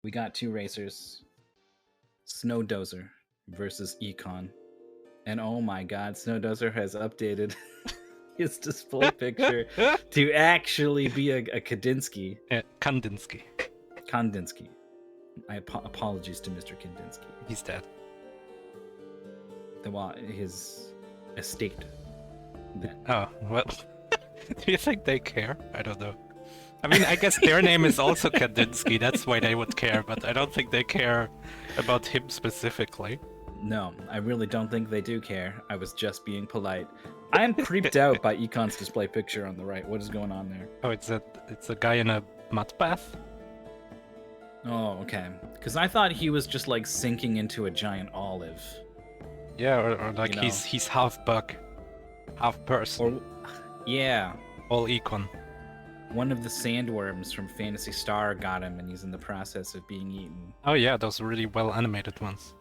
We got two racers, Snowdozer versus Econ. And oh my god, Snowdozer has updated his display picture to actually be a Kandinsky. Kandinsky. Kandinsky. Apologies to Mr. Kandinsky. He's dead. His estate. Oh, well. Do you think they care? I don't know. I mean, I guess their name is also Kandinsky, that's why they would care, but I don't think they care about him specifically. No, I really don't think they do care. I was just being polite. I am creeped out by Econ's display picture on the right. What is going on there? Oh, it's a guy in a mud bath? Oh, okay. Because I thought he was just like sinking into a giant olive. Yeah, or like he's half bug, half person. Or, yeah. All Econ. One of the sandworms from Phantasy Star got him, and he's in the process of being eaten. Oh yeah, those really well animated ones.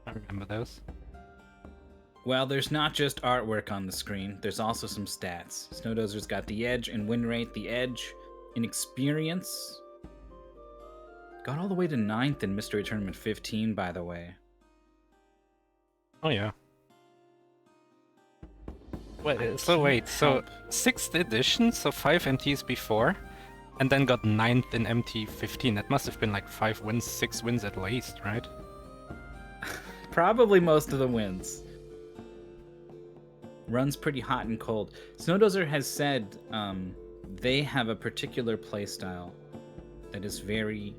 I remember those. Well, there's not just artwork on the screen, there's also some stats. Snowdozer's got the edge in win rate, the edge in experience. Got all the way to 9th in Mystery Tournament 15, by the way. Oh yeah. Wait, so 6th edition, so 5 MTs before, and then got 9th in MT 15. That must have been like 5 wins, 6 wins at least, right? Probably most of the wins. Runs pretty hot and cold. Snowdozer has said they have a particular playstyle that is very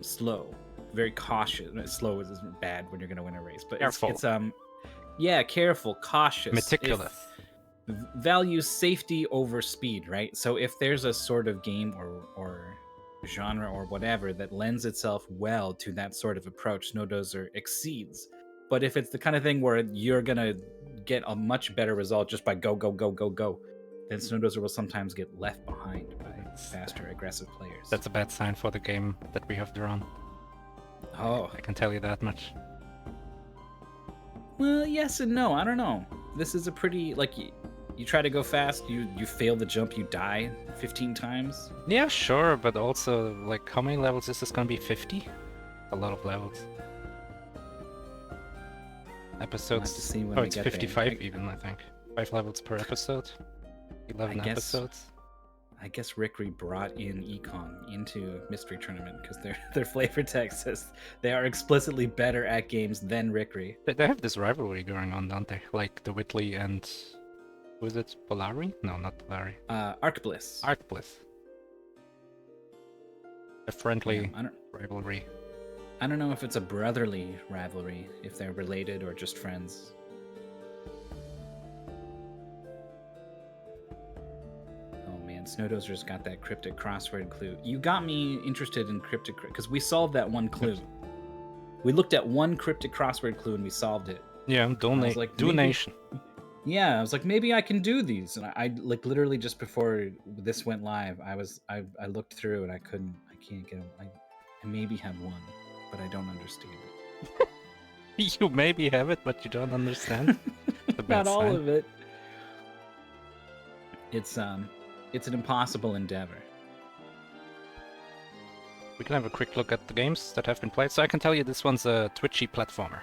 slow, very cautious. Slow is bad when you're going to win a race, but careful. It's yeah, careful, cautious, meticulous. Values safety over speed, right? So if there's a sort of game or genre or whatever that lends itself well to that sort of approach, Snowdozer exceeds. But if it's the kind of thing where you're gonna get a much better result just by go, then Snowdozer will sometimes get left behind by faster, aggressive players. That's a bad sign for the game that we have drawn. Oh. I can tell you that much. Well, yes and no. I don't know. This is a pretty, like, you try to go fast, you fail the jump, you die 15 times. Yeah, sure, but also, like, how many levels is this gonna be? 50? A lot of levels. Episodes. We'll have to see when oh, we it's get 55 there. even, I think. 5 levels per episode. 11 episodes. I guess Rickery brought in Econ into Mystery Tournament because their flavor text says they are explicitly better at games than Rickery. They have this rivalry going on, don't they? Like the Whitley and... who is it? Polari? No, not Polari. Arcbliss. Arcbliss. A friendly rivalry. I don't know if it's a brotherly rivalry, if they're related or just friends. Snowdozer's got that cryptic crossword clue. You got me interested in cryptic because we solved that one clue. We looked at one cryptic crossword clue and we solved it. Yeah, donation. Yeah, I was like, maybe I can do these. And I like literally just before this went live, I looked through and I can't get them. I maybe have one, but I don't understand it. You maybe have it, but you don't understand. Not all of it. It's an impossible endeavor. We can have a quick look at the games that have been played. So I can tell you this one's a twitchy platformer.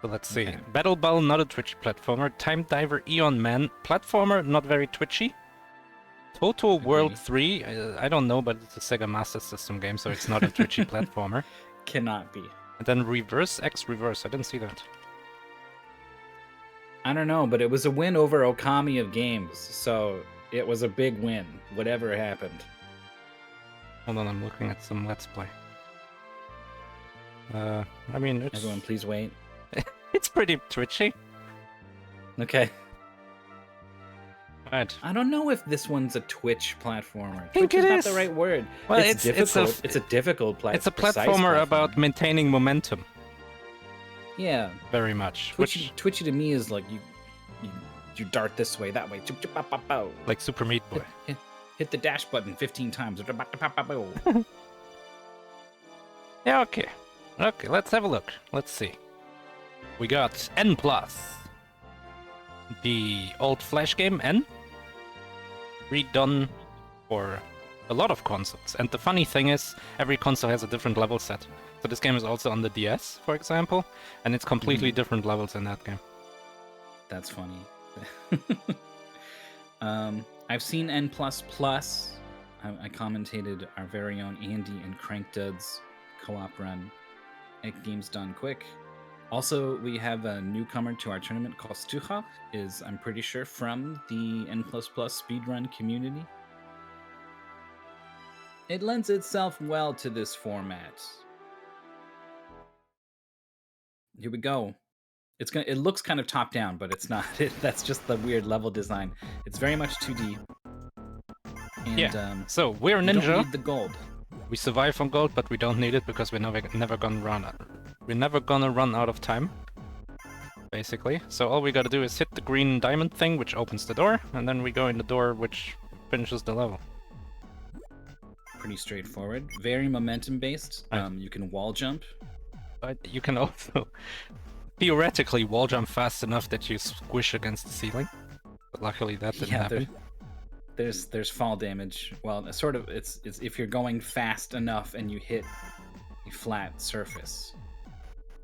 So let's see. Okay. Battle Ball, not a twitchy platformer. Time Diver, Eon Man, platformer, not very twitchy. Total World 3, I don't know, but it's a Sega Master System game, so it's not a twitchy platformer. Cannot be. And then Reverse X Reverse, I didn't see that. I don't know, but it was a win over Okami of games, so... it was a big win, whatever happened. Hold on, I'm looking at some Let's Play. I mean, it's... Everyone, please wait. It's pretty twitchy. Okay. Right. I don't know if this one's a Twitch platformer. I think Twitch it is is. not the right word. Well, it's difficult. It's a difficult platform. It's a platformer about maintaining momentum. Yeah. Very much. Twitchy to me is like you dart this way, that way. Like Super Meat Boy. Hit the dash button 15 times. Yeah, okay. Okay, let's have a look. Let's see. We got N+. The old Flash game, N. Redone for a lot of consoles. And the funny thing is, every console has a different level set. So this game is also on the DS, for example, and it's completely different levels in that game. That's funny. I've seen N++. I commentated our very own Andy and Crank Duds co-op run at Games Done Quick. Also, we have a newcomer to our tournament called Stucha, is, I'm pretty sure, from the N++ speedrun community. It lends itself well to this format. Here we go. It looks kind of top down, but it's not. That's just the weird level design. It's very much 2D. And, yeah. So we're ninja. We don't need the gold. We survive on gold, but we don't need it because we're never gonna run out. We're never gonna run out of time. Basically. So all we gotta do is hit the green diamond thing, which opens the door, and then we go in the door, which finishes the level. Pretty straightforward. Very momentum based. You can wall jump. But you can also theoretically wall jump fast enough that you squish against the ceiling. But luckily that didn't happen. There's fall damage. Well, sort of. It's if you're going fast enough and you hit a flat surface,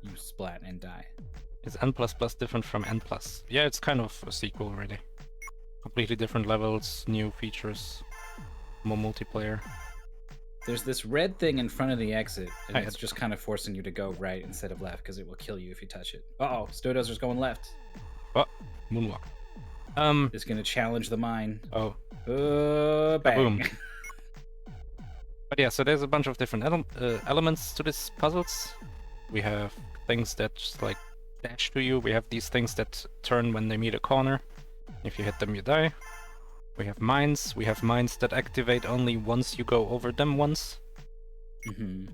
you splat and die. Is N++ different from N+? Yeah, it's kind of a sequel, really. Completely different levels, new features, more multiplayer. There's this red thing in front of the exit, and it's just kind of forcing you to go right instead of left, because it will kill you if you touch it. Uh-oh, Snowdozer's going left. Oh, moonwalk. It's gonna challenge the mine. Oh. Bang. Boom. But yeah, so there's a bunch of different elements to this puzzles. We have things that just like dash to you. We have these things that turn when they meet a corner. If you hit them, you die. We have mines. We have mines that activate only once you go over them once.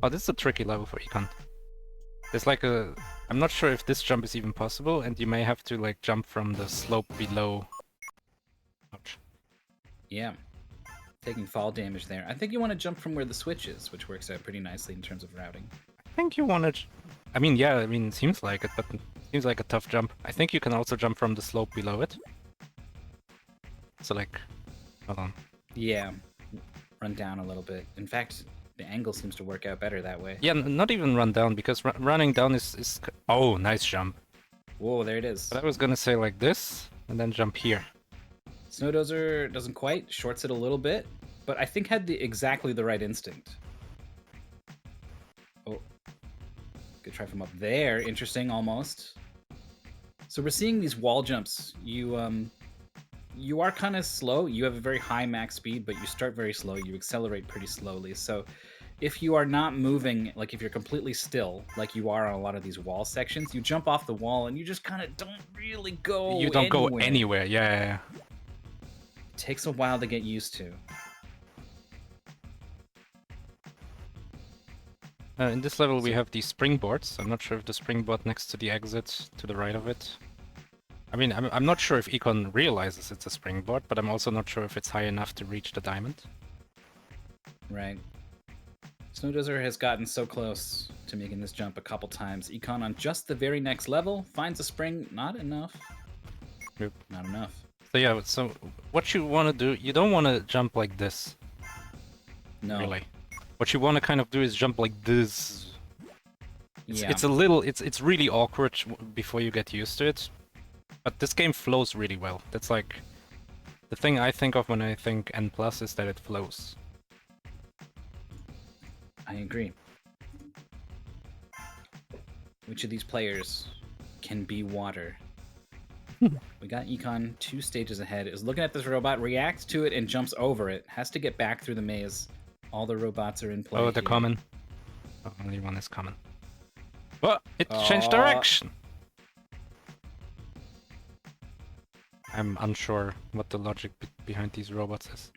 Oh, this is a tricky level for Econ. There's like a... I'm not sure if this jump is even possible, and you may have to like jump from the slope below. Ouch. Yeah. Taking fall damage there. I think you want to jump from where the switch is, which works out pretty nicely in terms of routing. I think you want to... I mean, yeah, it seems like it, but it seems like a tough jump. I think you can also jump from the slope below it. So like, hold on. Yeah, run down a little bit. In fact, the angle seems to work out better that way. Yeah, not even run down, because running down is... Oh, nice jump. Whoa, there it is. But I was gonna say like this, and then jump here. Snowdozer doesn't quite, shorts it a little bit, but I think had exactly the right instinct. Oh, good try from up there. Interesting, almost. So we're seeing these wall jumps. You are kind of slow. You have a very high max speed, but you start very slow. You accelerate pretty slowly. So if you are not moving, like if you're completely still, like you are on a lot of these wall sections, you jump off the wall and you just kind of don't really go You don't go anywhere, yeah. It takes a while to get used to. In this level we have these springboards. I'm not sure if the springboard next to the exit, to the right of it. I mean, I'm not sure if Econ realizes it's a springboard, but I'm also not sure if it's high enough to reach the diamond. Right. Snowdozer has gotten so close to making this jump a couple times. Econ on just the very next level finds a spring. Not enough. Nope. Not enough. So yeah, so what you want to do, you don't want to jump like this. No. Really. What you want to kind of do is jump like this. Yeah. It's a little, it's really awkward before you get used to it. But this game flows really well. That's like the thing I think of when I think N+ is that it flows. I agree. Which of these players can be water? We got Econ 2 stages ahead. Is looking at this robot, reacts to it, and jumps over it. Has to get back through the maze. All the robots are in play. Oh, they're coming. Oh, only one is coming. Oh, it changed direction. I'm unsure what the logic behind these robots is.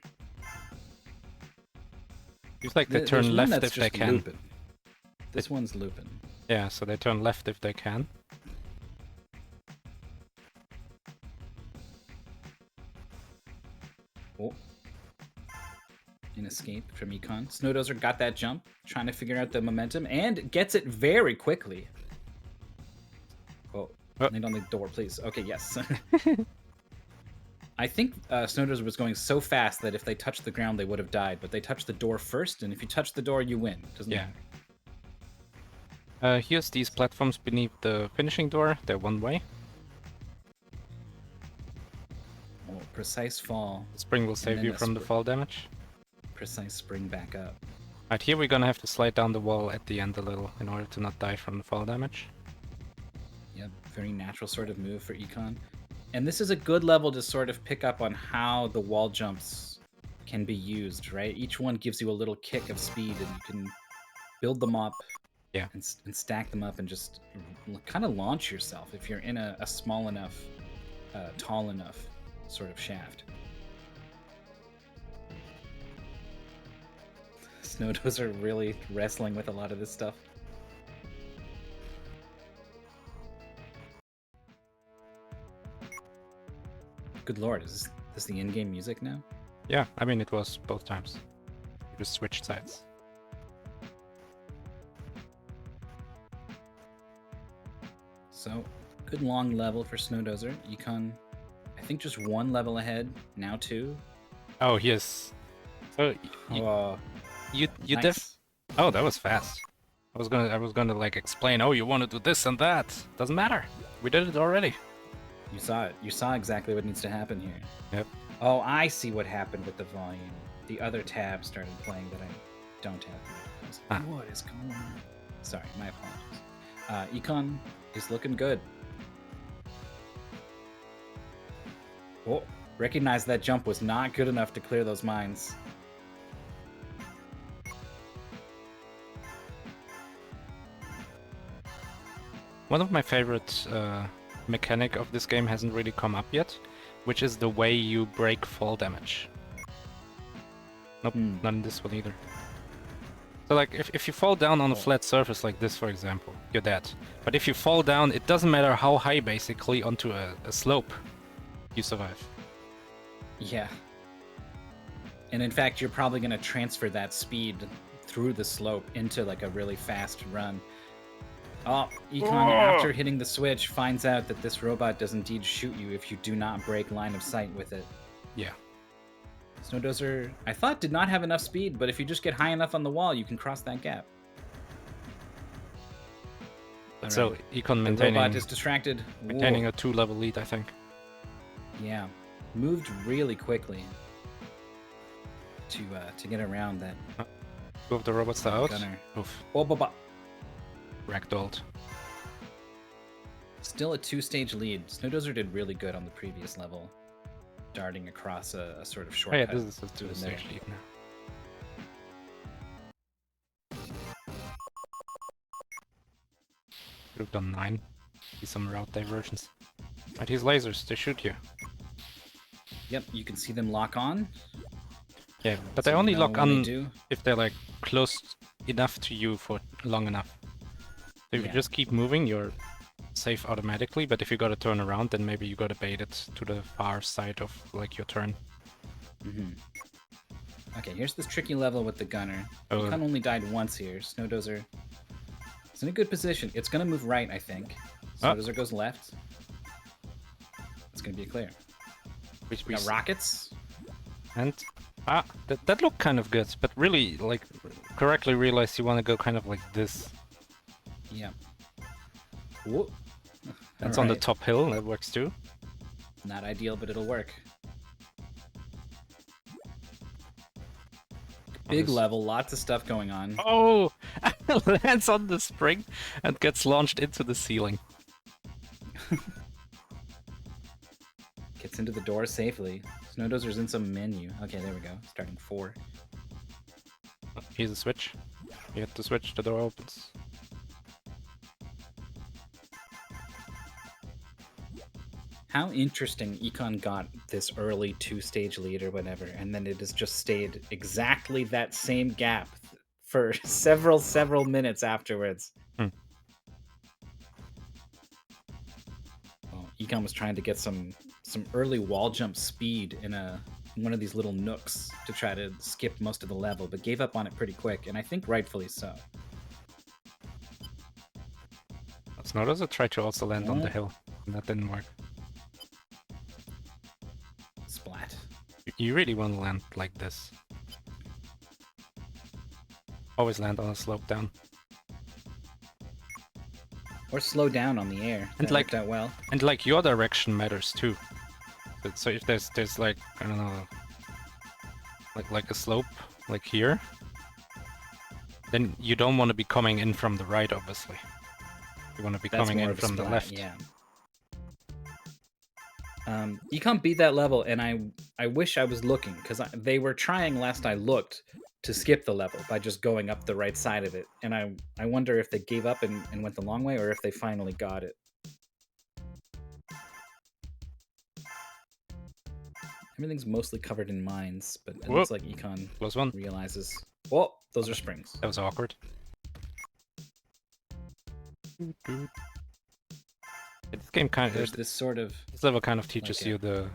Seems like they turn left if they can. Looping. This one's looping. Yeah, so they turn left if they can. Oh. An escape from Econ. Snowdozer got that jump, trying to figure out the momentum, and gets it very quickly. Oh, land on the door, please. Okay, yes. I think Snowdozer was going so fast that if they touched the ground, they would have died. But they touched the door first, and if you touch the door, you win. Doesn't Yeah. matter. Here's these platforms beneath the finishing door. They're one way. Oh, precise fall. The spring will save you from the fall damage. Precise spring back up. Right, here we're gonna have to slide down the wall at the end a little in order to not die from the fall damage. Yep, very natural sort of move for Econ. And this is a good level to sort of pick up on how the wall jumps can be used, right? Each one gives you a little kick of speed, and you can build them up and stack them up and just kind of launch yourself if you're in a small enough, tall enough sort of shaft. Snowdozer really wrestling with a lot of this stuff. Good lord, is this the in-game music now? Yeah, I mean it was both times. You just switched sides. So, good long level for Snowdozer. Econ, I think just one level ahead, now two. Oh, yes. So you nice. Oh, that was fast. I was gonna like explain, oh, you want to do this and that. Doesn't matter. We did it already. You saw it. You saw exactly what needs to happen here. Yep. Oh, I see what happened with the volume. The other tab started playing that I don't have. What is going on? Sorry, my apologies. Econ is looking good. Oh, recognize that jump was not good enough to clear those mines. One of my favorite mechanic of this game hasn't really come up yet, which is the way you break fall damage. Nope, not in this one either. So like, if you fall down on a flat surface like this, for example, you're dead. But if you fall down, it doesn't matter how high, basically, onto a slope, you survive. Yeah. And in fact, you're probably going to transfer that speed through the slope into like a really fast run. Oh, Econ, after hitting the switch, finds out that this robot does indeed shoot you if you do not break line of sight with it. Yeah. Snowdozer, I thought, did not have enough speed, but if you just get high enough on the wall, you can cross that gap. So, right. Econ the robot is distracted. Maintaining a 2-level lead, I think. Yeah. Moved really quickly to get around that. Two of the robots are out. Gunner. Oof. Oh, Ragdolled. Still a 2-stage lead. Snowdozer did really good on the previous level, darting across a sort of shortcut. Oh yeah, this is a 2-stage lead now. Could have done 9. See some route diversions. Right, these lasers, they shoot you. Yep, you can see them lock on. Yeah, but they only lock on if they're like close enough to you for long enough. So if you just keep moving, you're safe automatically, but if you gotta turn around, then maybe you gotta bait it to the far side of like your turn. Okay, here's this tricky level with the gunner. Econ only died once here. Snowdozer is in a good position. It's gonna move right, I think. Snowdozer goes left. It's gonna be a clear. We got rockets. And that looked kind of good, but really, like, correctly realized you want to go kind of like this. Yeah. That's on the top hill, that works too. Not ideal, but it'll work. Big level, lots of stuff going on. Oh! Lands on the spring and gets launched into the ceiling. Gets into the door safely. Snowdozer's in some menu. Okay, there we go. Starting 4. Here's a switch. You hit the switch, the door opens. How interesting Econ got this early 2-stage lead or whatever, and then it has just stayed exactly that same gap for several minutes afterwards. Well, Econ was trying to get some early wall jump speed in one of these little nooks to try to skip most of the level, but gave up on it pretty quick, and I think rightfully so. Snowdozer tried to also land on the hill, and that didn't work. You really want to land like this. Always land on a slope down. Or slow down on the air. And That worked out well. And like your direction matters too. So if there's like, I don't know, like a slope like here, then you don't want to be coming in from the right, obviously. You want to be coming in from the left. Yeah. Econ beat that level, and I wish I was looking, because they were trying last I looked to skip the level by just going up the right side of it, and I wonder if they gave up and went the long way, or if they finally got it. Everything's mostly covered in mines, but it looks like Econ realizes... Oh, those are springs. That was awkward. This game There's this sort of... This level kind of teaches you the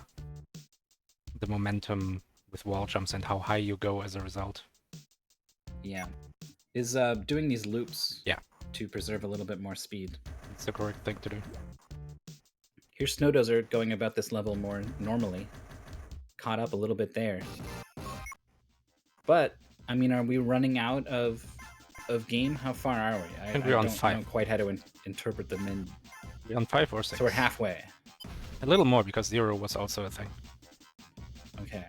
momentum with wall jumps and how high you go as a result. Yeah. Is doing these loops to preserve a little bit more speed. It's the correct thing to do. Here's Snowdozer going about this level more normally. Caught up a little bit there. But, I mean, are we running out of game? How far are we? I don't know quite how to interpret the menu. We're on 5 or 6. So we're halfway. A little more, because 0 was also a thing. Okay.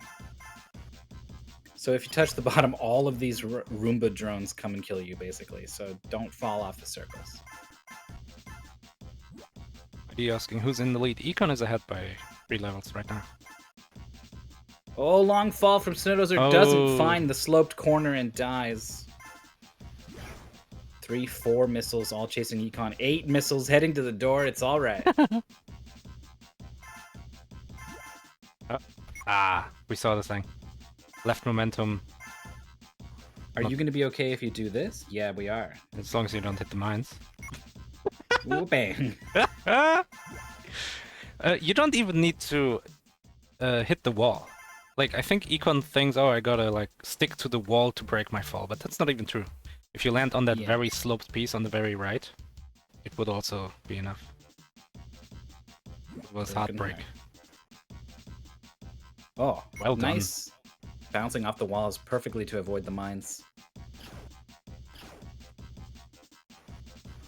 So if you touch the bottom, all of these Roomba drones come and kill you, basically. So don't fall off the circles. Are you asking who's in the lead? Econ is ahead by 3 levels right now. Oh, long fall from Snowdozer doesn't find the sloped corner and dies. 3, 4 missiles all chasing Econ. 8 missiles heading to the door. It's all right. We saw the thing. Left momentum. Are you going to be okay if you do this? Yeah, we are. As long as you don't hit the mines. Ooh, bang. You don't even need to hit the wall. Like, I think Econ thinks, oh, I gotta, like, stick to the wall to break my fall, but that's not even true. If you land on that very sloped piece on the very right, it would also be enough. It was heartbreak. Oh, well done. Nice. Bouncing off the walls perfectly to avoid the mines.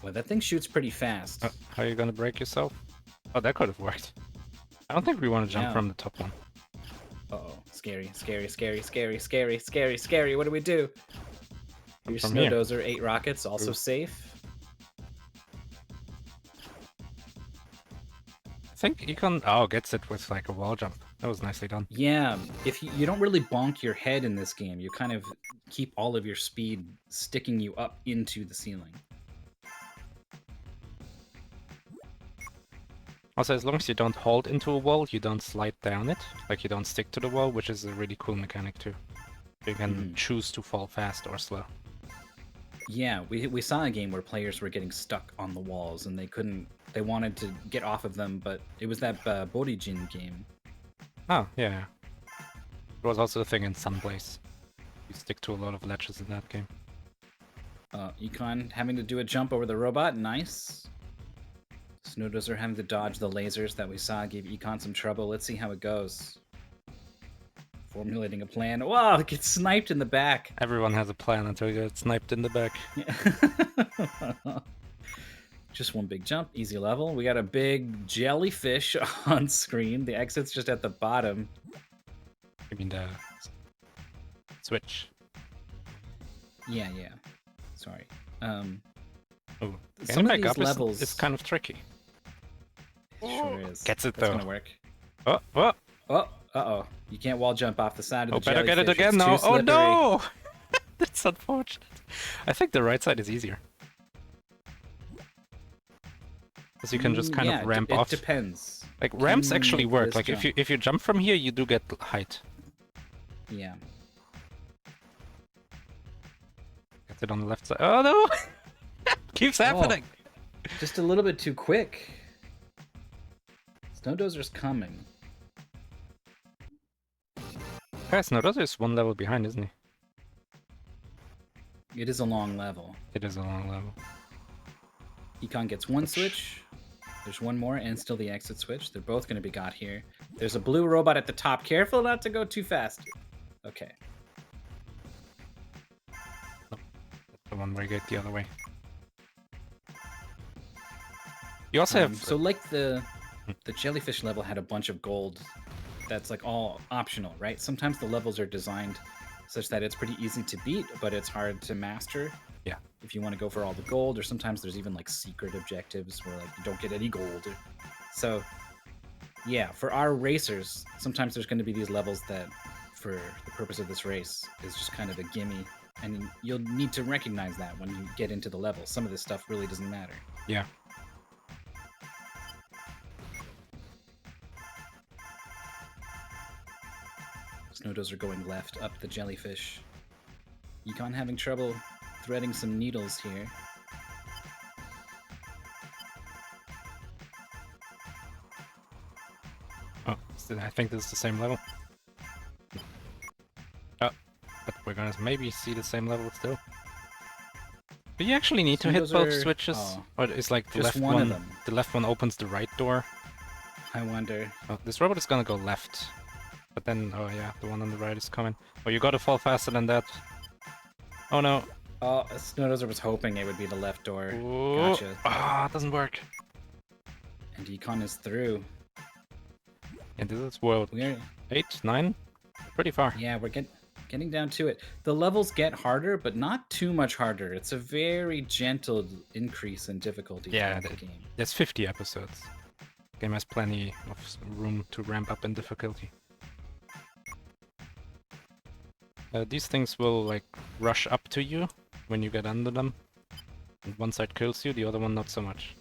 Well, that thing shoots pretty fast. How are you gonna break yourself? Oh, that could have worked. I don't think we want to jump from the top one. Uh-oh. Scary, scary, scary, scary, scary, scary, scary. What do we do? Here's Snowdozer, 8 rockets, also safe. I think Econ gets it with like a wall jump. That was nicely done. Yeah, if you don't really bonk your head in this game, you kind of keep all of your speed sticking you up into the ceiling. Also, as long as you don't hold into a wall, you don't slide down it. Like, you don't stick to the wall, which is a really cool mechanic too. You can choose to fall fast or slow. Yeah, we saw a game where players were getting stuck on the walls and they wanted to get off of them, but it was that Borijin game. Oh, yeah. It was also a thing in Sunblaze. You stick to a lot of ledges in that game. Econ having to do a jump over the robot, nice. Snowdozer having to dodge the lasers that we saw gave Econ some trouble. Let's see how it goes. Formulating a plan. Wow, it gets sniped in the back. Everyone has a plan until you get sniped in the back. Just one big jump, easy level. We got a big jellyfish on screen. The exit's just at the bottom. You mean the switch? Yeah. Sorry. Oh, some of these levels is kind of tricky. Sure is. Gets it That's though. Gonna work. Oh. Uh-oh. You can't wall jump off the side of the better jellyfish. get it again now. Oh no! That's unfortunate. I think the right side is easier. Because you can just kind of ramp off. It depends. Like, ramps actually work. Like, if you jump from here, you do get height. Yeah. Get it on the left side. Oh no! Keeps happening! Just a little bit too quick. Snowdozer's coming. Yeah, Snowdozer is 1 level behind, isn't he? It is a long level. It is a long level. Econ gets one switch. There's one more, and still the exit switch. They're both going to be got here. There's a blue robot at the top. Careful not to go too fast. Okay. That's the one where you get the other way. You also have... So like the jellyfish level had a bunch of gold that's like all optional, right? Sometimes the levels are designed such that it's pretty easy to beat, but it's hard to master. Yeah. If you want to go for all the gold, or sometimes there's even like secret objectives where like you don't get any gold. So yeah, for our racers, sometimes there's going to be these levels that, for the purpose of this race, is just kind of a gimme, and you'll need to recognize that when you get into the level. Some of this stuff really doesn't matter. Yeah. Snowdozer going left up the jellyfish. Econ having trouble threading some needles here. Oh, I think this is the same level. Oh, but we're gonna maybe see the same level still. Do you actually need to hit both switches? Oh, or is like the just left one of them. The left one opens the right door? I wonder. Oh, this robot is gonna go left. But then, oh yeah, the one on the right is coming. Oh, you gotta fall faster than that. Oh no. Oh, Snowdozer was hoping it would be the left door. Ooh. Gotcha. Ah, it doesn't work. And Econ is through. And this is world We're 8, 9? Pretty far. Yeah, we're getting down to it. The levels get harder, but not too much harder. It's a very gentle increase in difficulty. Yeah, the game. There's 50 episodes. Game has plenty of room to ramp up in difficulty. These things will like rush up to you when you get under them. And one side kills you, the other one not so much.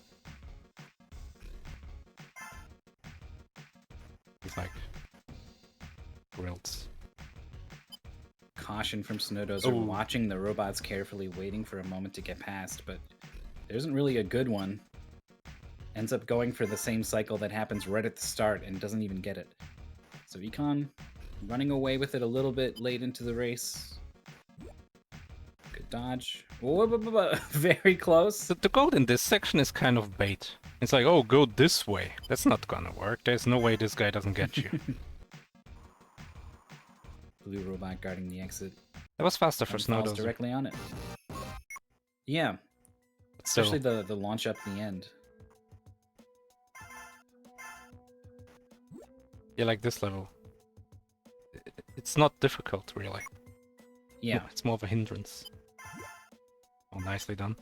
It's like grills. Caution from Snowdozer, watching the robots carefully, waiting for a moment to get past, but there isn't really a good one. Ends up going for the same cycle that happens right at the start and doesn't even get it. So Econ running away with it a little bit late into the race. Good dodge. Whoa, very close. The gold in this section is kind of bait. It's like, oh, go this way. That's not gonna work. There's no way this guy doesn't get you. Blue robot guarding the exit. That was faster for Snowdozer. Directly on it. Yeah. Especially the launch up the end. Yeah, like this level. It's not difficult, really. Yeah. It's more of a hindrance. Oh, nicely done.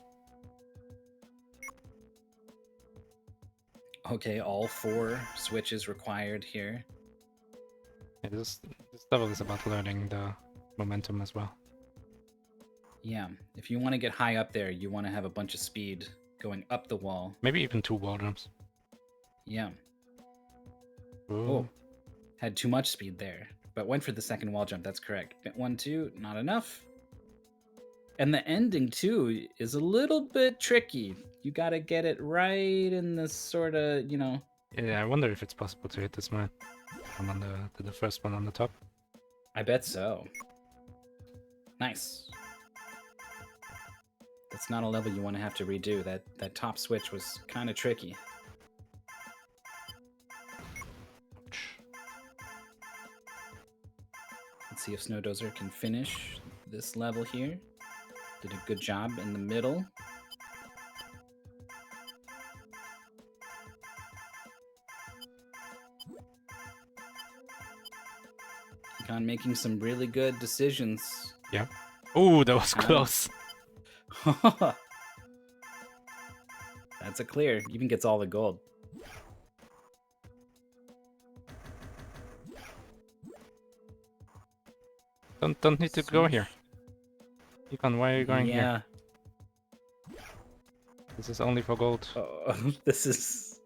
Okay, all 4 switches required here. Yeah, this level is about learning the momentum as well. Yeah, if you want to get high up there, you want to have a bunch of speed going up the wall. Maybe even 2 wall jumps. Yeah. Ooh. Oh, had too much speed there, but went for the second wall jump. That's correct. 1, 2, not enough. And the ending too is a little bit tricky. You gotta get it right in the sort of, you know. Yeah, I wonder if it's possible to hit this man. I'm on the first one on the top. I bet so. Nice. That's not a level you want to have to redo. That top switch was kind of tricky. Let's see if Snowdozer can finish this level here. Did a good job in the middle. Econ making some really good decisions. Yeah. Ooh, that was close. That's a clear. Even gets all the gold. Don't need to go here. Econ, why are you going here? Yeah. This is only for gold. It's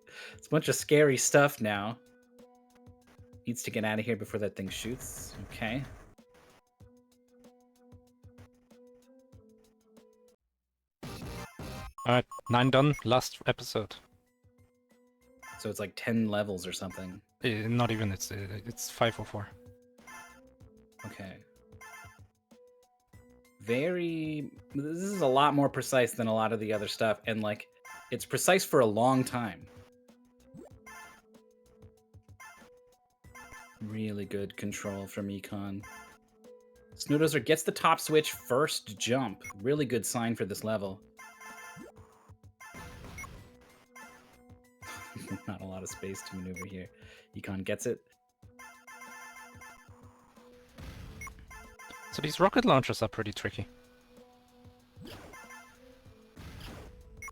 a bunch of scary stuff now. Needs to get out of here before that thing shoots. Okay. Alright, 9 done. Last episode. So it's like 10 levels or something. Not even. It's 504. Okay. This is a lot more precise than a lot of the other stuff, and like it's precise for a long time. Really good control from Econ. Snowdozer gets the top switch first jump. Really good sign for this level. Not a lot of space to maneuver here. Econ gets it. So these rocket launchers are pretty tricky.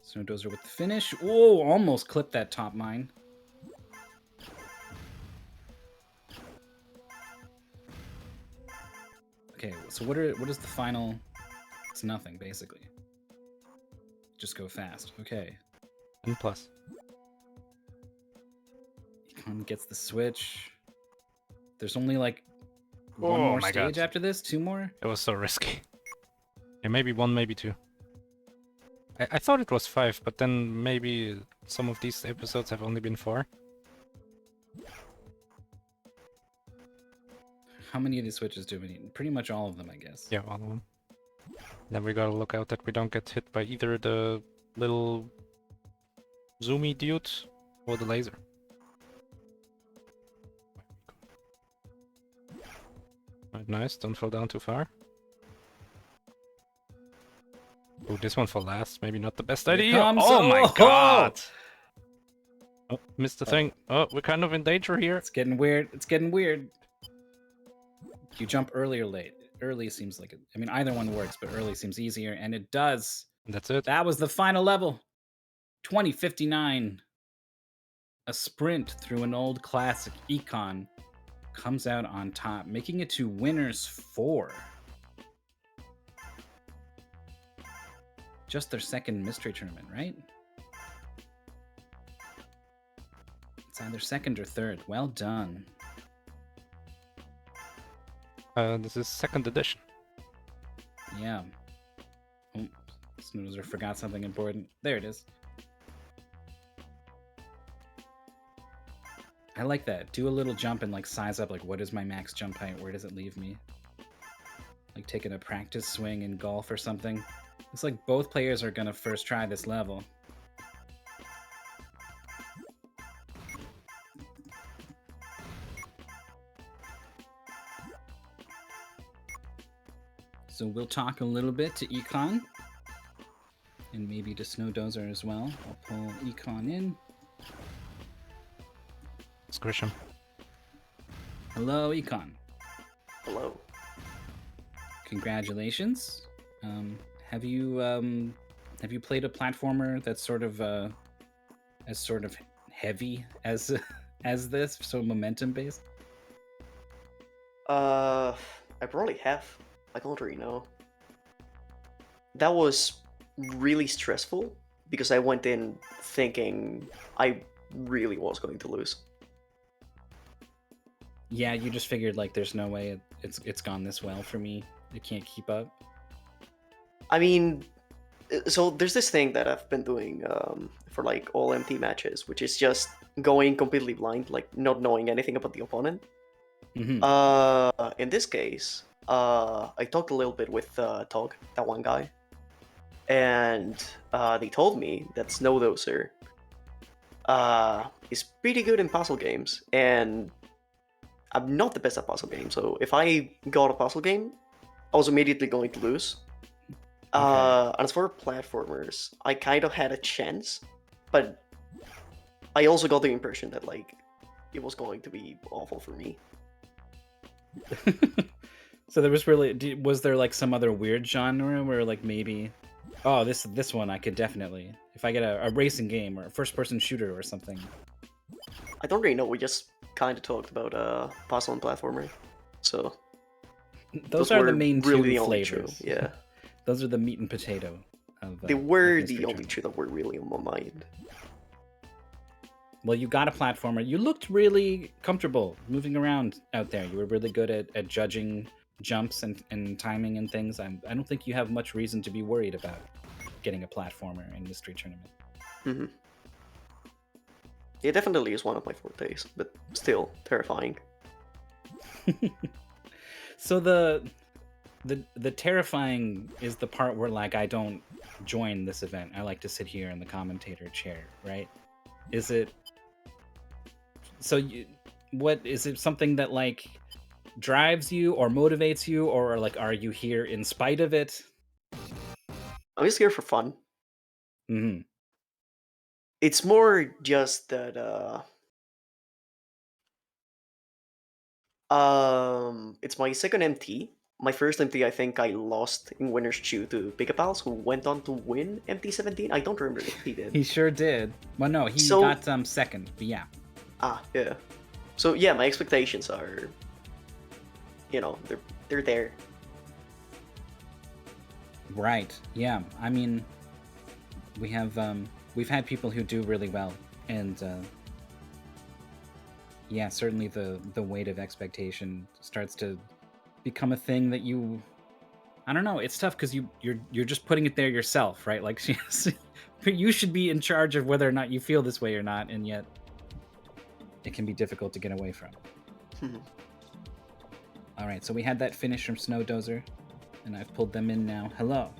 Snowdozer with the finish. Oh, almost clipped that top mine. Okay, so what is the final? It's nothing, basically. Just go fast. Okay. And plus. Econ gets the switch. There's only like one Oh more my stage God. after this? 2 more? It was so risky. Yeah, maybe 1, maybe 2. I thought it was 5, but then maybe some of these episodes have only been 4. How many of these switches do we need? Pretty much all of them, I guess. Yeah, all of them. Then we gotta look out that we don't get hit by either the little zoomy dude or the laser. Right, nice, don't fall down too far. Oh, this one for last, maybe not the best idea. Oh my God! Oh, missed the thing. Oh, we're kind of in danger here. It's getting weird. It's getting weird. You jump early or late? Early seems like it. I mean, either one works, but early seems easier, and it does. That's it. That was the final level. 2059. A sprint through an old classic. Econ comes out on top, making it to winners 4. Just their second mystery tournament, right? It's either second or third. Well done. This is 2nd edition. Yeah. Oh, Snoozer forgot something important. There it is. I like that. Do a little jump and like size up like what is my max jump height? Where does it leave me? Like taking a practice swing in golf or something. Looks like both players are gonna first try this level. So we'll talk a little bit to Econ. And maybe to Snowdozer as well. I'll pull Econ in. Squish him. Hello, Econ. Hello. Congratulations. Have you played a platformer that's sort of as sort of heavy as as this, so momentum based? I probably have. I don't really know. That was really stressful because I went in thinking I really was going to lose. Yeah, you just figured like there's no way it's gone this well for me. It can't keep up. I mean, so there's this thing that I've been doing for like all MT matches, which is just going completely blind, like not knowing anything about the opponent. Mm-hmm. In this case, I talked a little bit with Tog, that one guy, and they told me that Snowdozer is pretty good in puzzle games, and I'm not the best at puzzle games, so if I got a puzzle game, I was immediately going to lose. Okay. And as for platformers, I kind of had a chance, but I also got the impression that like it was going to be awful for me. So there was was there like some other weird genre where like maybe, oh, this one I could definitely, if I get a racing game or a first person shooter or something. I don't really know. We just kind of talked about puzzle and platformer, so Those are the were main really two the only flavors. two. Yeah, Those are the meat and potato of. they were of Mystery the only Tournament. two that were really on my mind. Well, you got a platformer. You looked really comfortable moving around out there. You were really good at judging jumps and timing and things. I don't think you have much reason to be worried about getting a platformer in Mystery Tournament. Mm-hmm. It definitely is one of my fortes, but still terrifying. So the terrifying is the part where like I don't join this event. I like to sit here in the commentator chair, right? Is it? So what is it? Something that like drives you or motivates you, or like are you here in spite of it? I'm just here for fun. Hmm. It's more just that it's my second MT. My first MT, I think I lost in Winner's Chew to Pals, who went on to win MT17. I don't remember if he did. He sure did. Well, no, he So, got second, but yeah. yeah. So yeah, my expectations are, they're there. Right. Yeah. I mean, we've had people who do really well, and yeah, certainly the weight of expectation starts to become a thing that I don't know. It's tough because you're just putting it there yourself, right? Like you should be in charge of whether or not you feel this way or not, and yet it can be difficult to get away from. All right, so we had that finish from Snowdozer, and I've pulled them in now. Hello.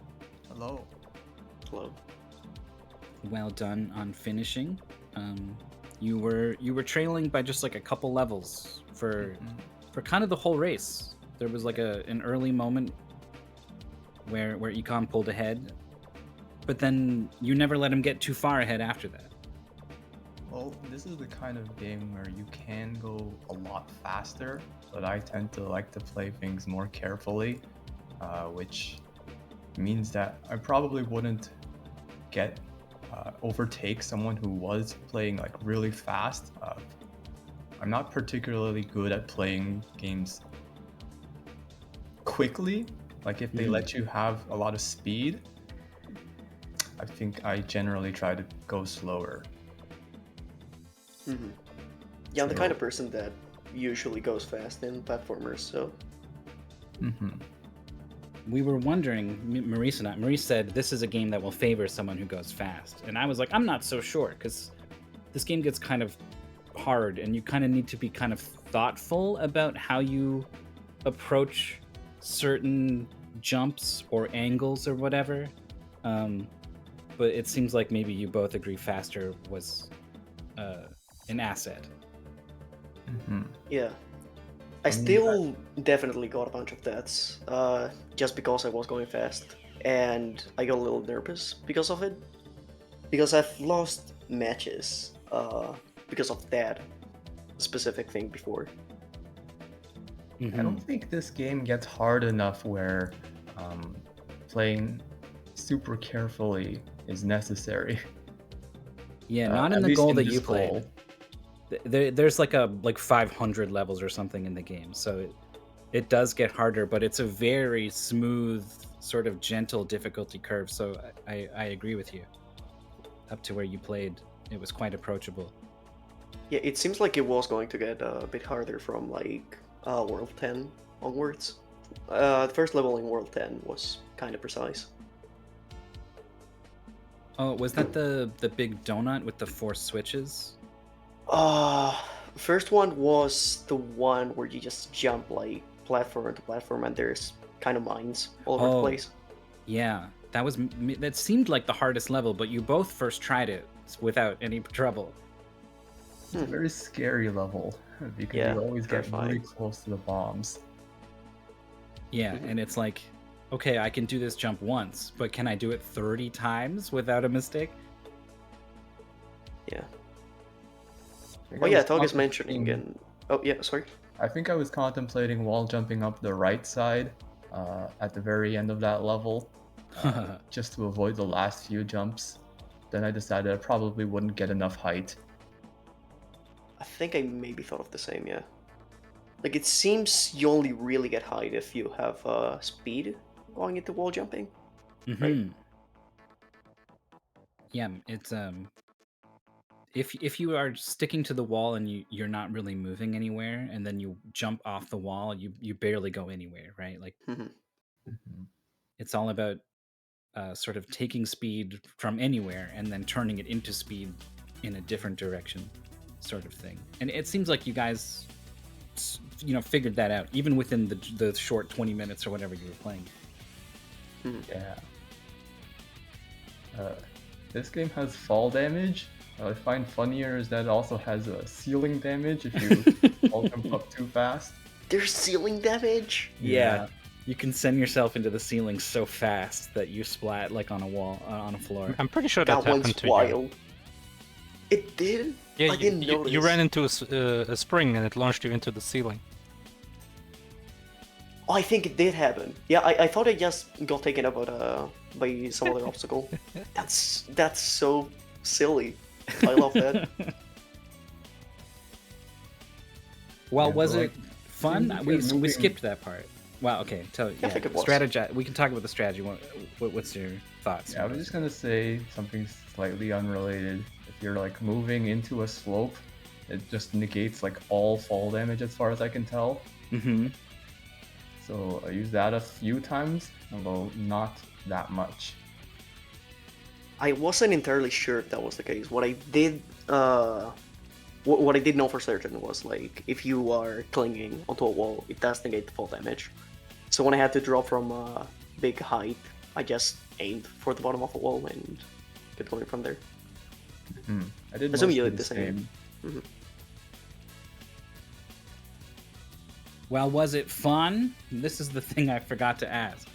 Hello. Hello. Well done on finishing. You were trailing by just like a couple levels for kind of the whole race. There was like an early moment where Econ pulled ahead, but then you never let him get too far ahead after that. Well, this is the kind of game where you can go a lot faster, but I tend to like to play things more carefully, which means that I probably wouldn't overtake someone who was playing like really fast. I'm not particularly good at playing games quickly. Like if they let you have a lot of speed, I think I generally try to go slower. Yeah, I'm the kind of person that usually goes fast in platformers, so. We were wondering, Maurice said this is a game that will favor someone who goes fast. And I was like, I'm not so sure, because this game gets kind of hard, and you kind of need to be kind of thoughtful about how you approach certain jumps or angles or whatever. But it seems like maybe you both agree faster was an asset. Yeah. I still definitely got a bunch of deaths, just because I was going fast, and I got a little nervous because of it. Because I've lost matches because of that specific thing before. I don't think this game gets hard enough where playing super carefully is necessary. Yeah, not in the goal that you played. There's like 500 levels or something in the game, so it does get harder, but it's a very smooth, sort of gentle difficulty curve. So I agree with you. Up to where you played, it was quite approachable. Yeah, it seems like it was going to get a bit harder from like World 10 onwards. The first level in World 10 was kind of precise. Oh, was that the big donut with the 4 switches? First one was the one where you just jump like platform to platform, and there's kind of mines all over the place. Yeah, that seemed like the hardest level, but you both first tried it without any trouble. It's a very scary level because you always get really close to the bombs. Yeah, and it's like, okay, I can do this jump once, but can I do it 30 times without a mistake? Yeah. Oh yeah, Tog is mentioning, and oh yeah, sorry. I think I was contemplating wall jumping up the right side at the very end of that level, just to avoid the last few jumps. Then I decided I probably wouldn't get enough height. I think I maybe thought of the same, yeah. Like it seems you only really get height if you have speed going into wall jumping. Right? Yeah, it's if you are sticking to the wall and you're not really moving anywhere, and then you jump off the wall, you barely go anywhere, right? Like it's all about sort of taking speed from anywhere and then turning it into speed in a different direction, sort of thing. And it seems like you guys, figured that out even within the short 20 minutes or whatever you were playing. Yeah. This game has fall damage. What I find funnier is that it also has a ceiling damage if you all jump up too fast. There's ceiling damage. Yeah. You can send yourself into the ceiling so fast that you splat like on a wall, on a floor. I'm pretty sure that That happened one's to you. wild. It did? Yeah, I didn't you notice. ran into a spring and it launched you into the ceiling. Oh, I think it did happen. Yeah, I thought I just got taken out by some other obstacle. That's so silly. I love that. Well, Yeah, was so, it fun? seems like We you're moving- skipped that part. Wow. Okay. I think it was. Strategy. We can talk about the strategy. What's your thoughts? Yeah, I was just gonna say something slightly unrelated. If you're like moving into a slope, it just negates like all fall damage as far as I can tell. Mm-hmm. So I used that a few times, although not that much. I wasn't entirely sure if that was the case. What I did, what I did know for certain was like if you are clinging onto a wall, it does negate the fall damage. So when I had to drop from a big height, I just aimed for the bottom of the wall and kept going from there. I did Assume you mostly did the same. Well, was it fun? This is the thing I forgot to ask.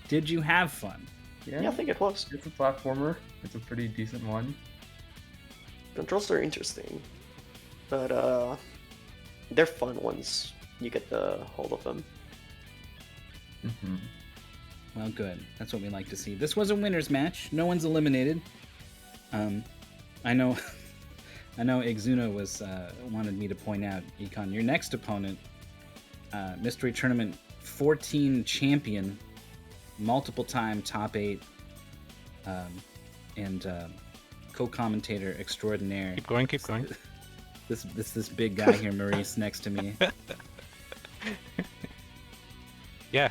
Did you have fun? Yeah, I think it was. It's a platformer. It's a pretty decent one. Controls are interesting, but they're fun once you get the hold of them. Well, good. That's what we like to see. This was a winner's match. No one's eliminated. I know. I know. Exuna was wanted me to point out, Econ, your next opponent, Mystery Tournament 14 champion, multiple-time top 8, and co-commentator extraordinaire. Keep going, keep going. This big guy here, Maurice, next to me. Yeah.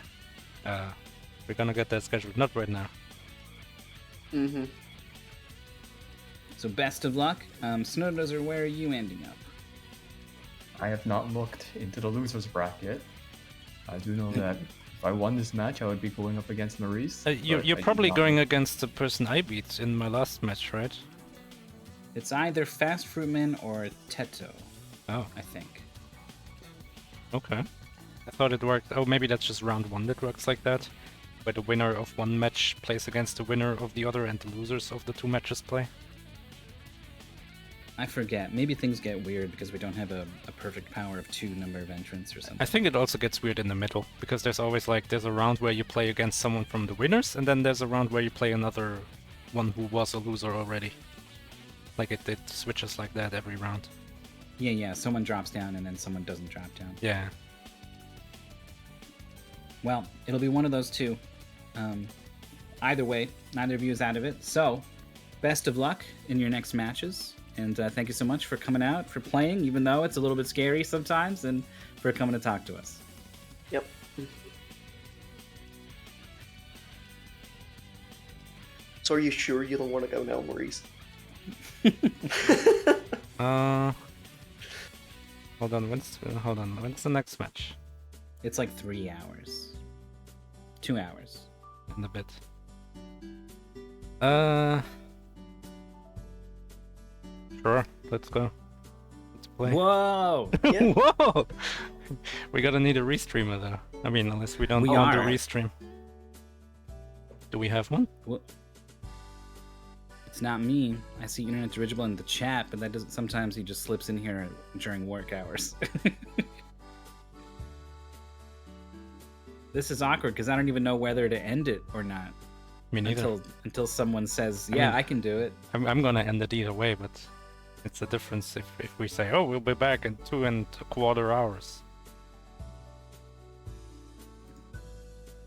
We're gonna get that scheduled. Not right now. Mm-hmm. So best of luck. Snowdozer, where are you ending up? I have not looked into the losers bracket. I do know that if I won this match, I would be going up against Maurice. You're but I did probably not. going against the person I beat in my last match, right? It's either Fast Fruitman or Teto, Oh, I think. okay. I thought it worked. Oh, maybe that's just round 1 that works like that, where the winner of one match plays against the winner of the other, and the losers of the 2 matches play. I forget. Maybe things get weird because we don't have a perfect power of 2 number of entrants or something. I think it also gets weird in the middle, because there's always there's a round where you play against someone from the winners, and then there's a round where you play another one who was a loser already. Like it switches like that every round. Yeah. Someone drops down and then someone doesn't drop down. Yeah. Well, it'll be one of those two. Either way, neither of you is out of it. So, best of luck in your next matches. And thank you so much for coming out, for playing, even though it's a little bit scary sometimes, and for coming to talk to us. Yep. So are you sure you don't want to go now, Maurice? Hold on. When's the next match? It's like 3 hours. 2 hours. In a bit. Sure. Let's go. Let's play. Whoa! Yeah. Whoa! We gotta need a restreamer though. I mean, unless we don't We want to are. restream. Do we have one? Well, it's not me. I see Internet Dirigible in the chat, but that doesn't. Sometimes he just slips in here during work hours. This is awkward because I don't even know whether to end it or not Me neither. until someone says, I "Yeah, mean- I can do it." I'm gonna end it either way, but it's a difference if we say, oh, we'll be back in 2.25 hours.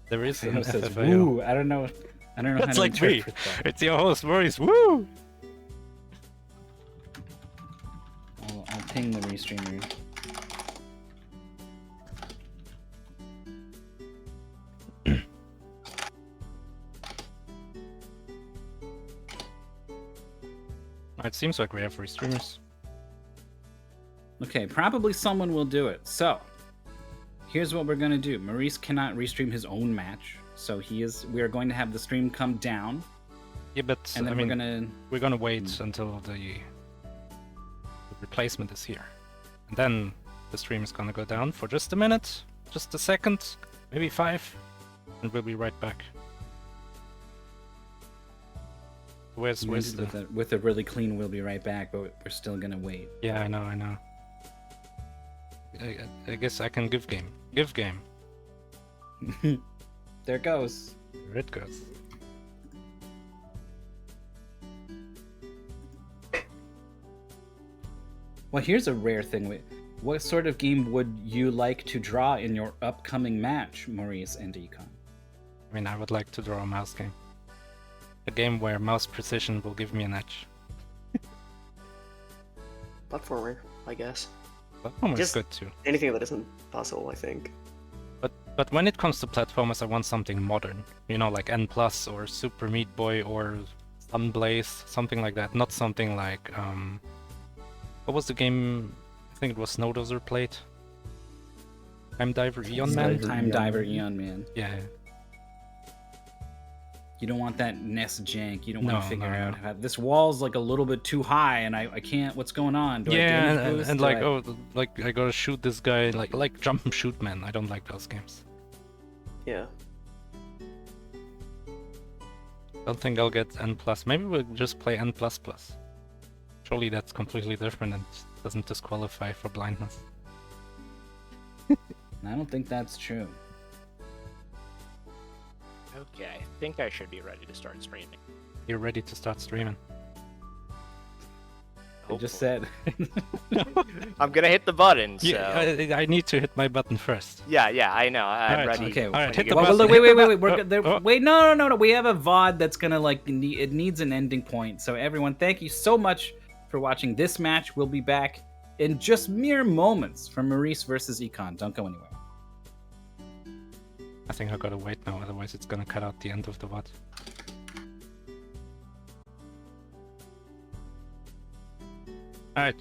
There is an Who says, FFAO. "Woo"? I don't know. I don't know That's how to like me. interpret that. It's your host, Maurice. Woo! I'll ping the restreamer. It seems like we have restreamers. Okay, probably someone will do it. So, here's what we're gonna do. Maurice cannot restream his own match, so we are going to have the stream come down, Yeah, but and then I mean, we're gonna. wait until the replacement is here, and then The stream is gonna go down for just a minute, just a second, maybe 5, and we'll be right back. Where's the... with a really clean we'll be right back, but we're still gonna wait. Yeah, I know. I guess I can give game. Give game. There it goes. There it goes. Well, here's a rare thing. What sort of game would you like to draw in your upcoming match, Maurice and Econ? I mean, I would like to draw a mouse game. A game where mouse precision will give me an edge. Platformer, I guess. Platformer is Just good too. Anything that isn't puzzle, I think. But when it comes to platformers, I want something modern. You know, like N Plus or Super Meat Boy or Sunblaze, something like that. Not something like what was the game? I think it was Snowdozer played. Time Diver Eon Man. Time Diver Eon Man. Yeah. You don't want that nest jank. You don't want to figure out how this wall's like a little bit too high, and I can't. What's going on? Do I damage boost? And like I gotta shoot this guy like jump and shoot, man. I don't like those games. Yeah. Don't think I'll get N plus. Maybe we'll just play N plus plus. Surely that's completely different and doesn't disqualify for blindness. I don't think that's true. Okay, I think I should be ready to start streaming. You're ready to start streaming. I just said. I'm gonna hit the button, so... Yeah, I need to hit my button first. Yeah, I know. I'm Alright, ready. Okay, Alright, hit the well, button. look, wait. Oh. Wait, no. We have a VOD that's gonna, like, it needs an ending point. So, everyone, thank you so much for watching this match. We'll be back in just mere moments from Maurice versus Econ. Don't go anywhere. I think I gotta wait now, otherwise it's gonna cut out the end of the VOD. Alright.